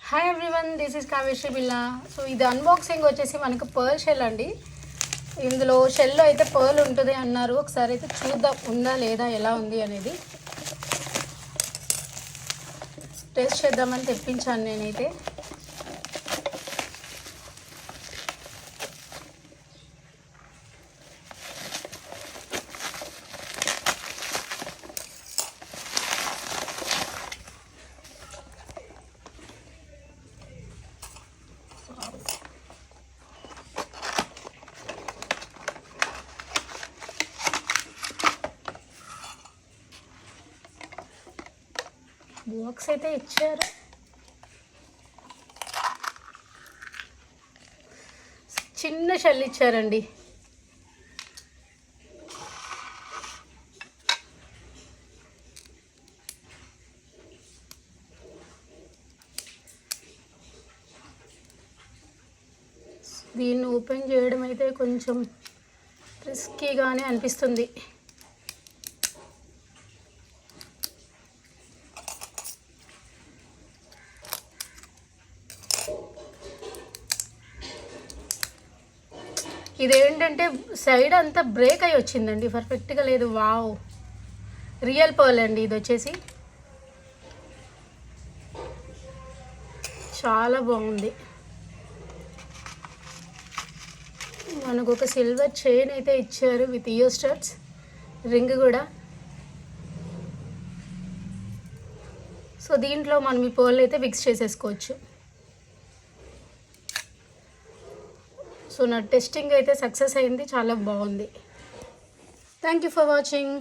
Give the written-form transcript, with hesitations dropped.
Hi everyone, this is Kaveshri Billa. So ఇది unboxing వచ్చేసి మనకు పర్ల్ షెల్ అండి. ఇందులో షెల్లో అయితే పర్ల్ ఉంటుంది అన్నారు. ఒకసారి అయితే చూద్దాం ఉందా లేదా, ఎలా ఉంది అనేది టేస్ట్ చేద్దామని తెప్పించాను నేనైతే. బాక్స్ అయితే ఇచ్చారు. చిన్న షెల్ ఇచ్చారండి. దీన్ని ఓపెన్ చేయడం అయితే కొంచెం రిస్కీగానే అనిపిస్తుంది. ఇదేంటంటే సైడ్ అంతా బ్రేక్ అయి వచ్చిందండి, పర్ఫెక్ట్గా లేదు. వావ్, రియల్ పర్ల్ అండి ఇది వచ్చేసి. చాలా బాగుంది. మనకు ఒక సిల్వర్ చైన్ అయితే ఇచ్చారు విత్ ఇయర్ స్టడ్స్, రింగ్ కూడా. సో దీంట్లో మనం ఈ పర్ల్ అయితే ఫిక్స్ చేసేసుకోవచ్చు. సో నా టెస్టింగ్ అయితే సక్సెస్ అయింది, చాలా బాగుంది. Thank you for watching.